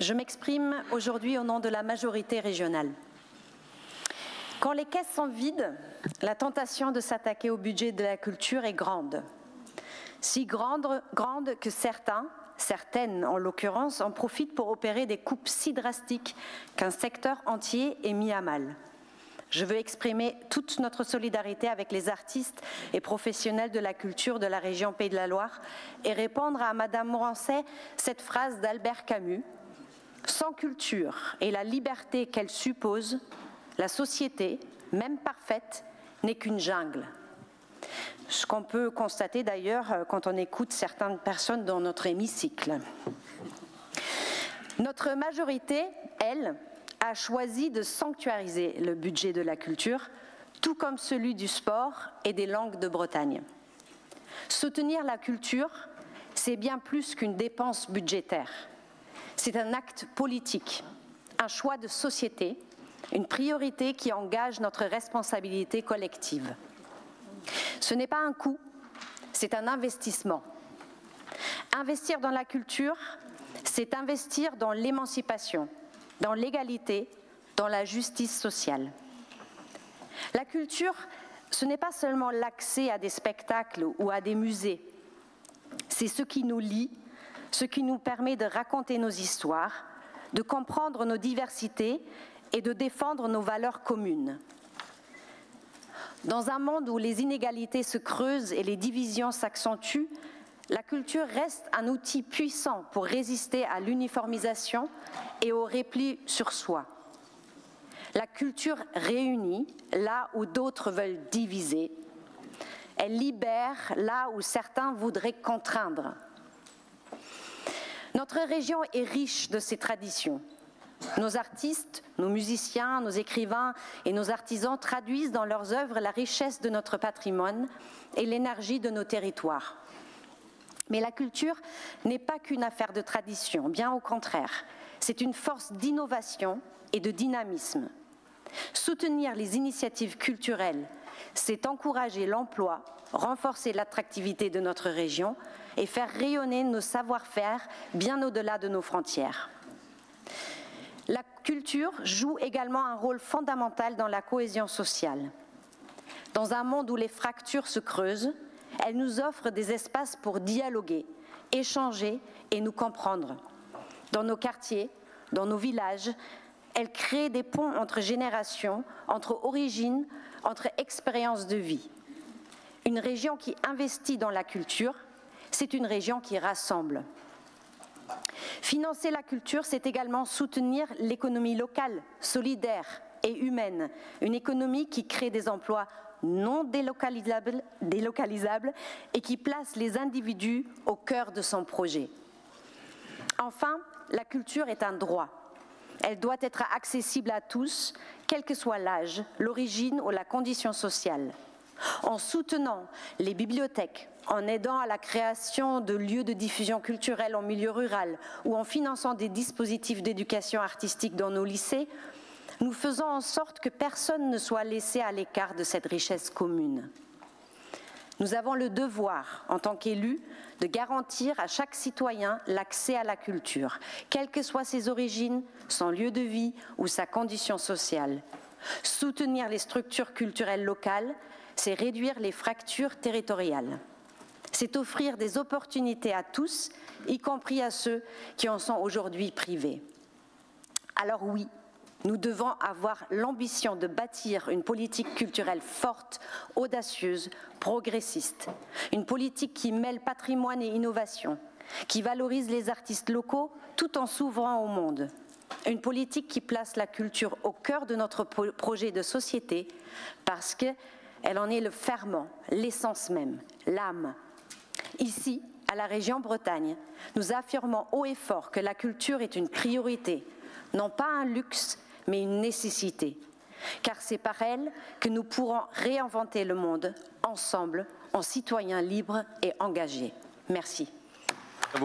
Je m'exprime aujourd'hui au nom de la majorité régionale. Quand les caisses sont vides, la tentation de s'attaquer au budget de la culture est grande. Si grande que certaines en l'occurrence, en profitent pour opérer des coupes si drastiques qu'un secteur entier est mis à mal. Je veux exprimer toute notre solidarité avec les artistes et professionnels de la culture de la région Pays de la Loire et répondre à Madame Morancet cette phrase d'Albert Camus: « Sans culture et la liberté qu'elle suppose, la société, même parfaite, n'est qu'une jungle. » Ce qu'on peut constater d'ailleurs quand on écoute certaines personnes dans notre hémicycle. Notre majorité, elle, a choisi de sanctuariser le budget de la culture, tout comme celui du sport et des langues de Bretagne. Soutenir la culture, c'est bien plus qu'une dépense budgétaire. C'est un acte politique, un choix de société, une priorité qui engage notre responsabilité collective. Ce n'est pas un coût, c'est un investissement. Investir dans la culture, c'est investir dans l'émancipation, dans l'égalité, dans la justice sociale. La culture, ce n'est pas seulement l'accès à des spectacles ou à des musées. C'est ce qui nous lie, ce qui nous permet de raconter nos histoires, de comprendre nos diversités et de défendre nos valeurs communes. Dans un monde où les inégalités se creusent et les divisions s'accentuent, la culture reste un outil puissant pour résister à l'uniformisation et au repli sur soi. La culture réunit là où d'autres veulent diviser. Elle libère là où certains voudraient contraindre. Notre région est riche de ces traditions. Nos artistes, nos musiciens, nos écrivains et nos artisans traduisent dans leurs œuvres la richesse de notre patrimoine et l'énergie de nos territoires. Mais la culture n'est pas qu'une affaire de tradition, bien au contraire. C'est une force d'innovation et de dynamisme. Soutenir les initiatives culturelles, c'est encourager l'emploi, renforcer l'attractivité de notre région et faire rayonner nos savoir-faire bien au-delà de nos frontières. La culture joue également un rôle fondamental dans la cohésion sociale. Dans un monde où les fractures se creusent, elle nous offre des espaces pour dialoguer, échanger et nous comprendre. Dans nos quartiers, dans nos villages, elle crée des ponts entre générations, entre origines, entre expériences de vie. Une région qui investit dans la culture, c'est une région qui rassemble. Financer la culture, c'est également soutenir l'économie locale, solidaire et humaine, une économie qui crée des emplois non délocalisables et qui place les individus au cœur de son projet. Enfin, la culture est un droit. Elle doit être accessible à tous, quel que soit l'âge, l'origine ou la condition sociale. En soutenant les bibliothèques, en aidant à la création de lieux de diffusion culturelle en milieu rural ou en finançant des dispositifs d'éducation artistique dans nos lycées, nous faisons en sorte que personne ne soit laissé à l'écart de cette richesse commune. Nous avons le devoir, en tant qu'élus, de garantir à chaque citoyen l'accès à la culture, quelles que soient ses origines, son lieu de vie ou sa condition sociale. Soutenir les structures culturelles locales, c'est réduire les fractures territoriales. C'est offrir des opportunités à tous, y compris à ceux qui en sont aujourd'hui privés. Alors oui, nous devons avoir l'ambition de bâtir une politique culturelle forte, audacieuse, progressiste. Une politique qui mêle patrimoine et innovation, qui valorise les artistes locaux tout en s'ouvrant au monde. Une politique qui place la culture au cœur de notre projet de société parce qu'elle en est le ferment, l'essence même, l'âme. Ici, à la région Bretagne, nous affirmons haut et fort que la culture est une priorité, non pas un luxe, mais une nécessité. Car c'est par elle que nous pourrons réinventer le monde ensemble, en citoyens libres et engagés. Merci.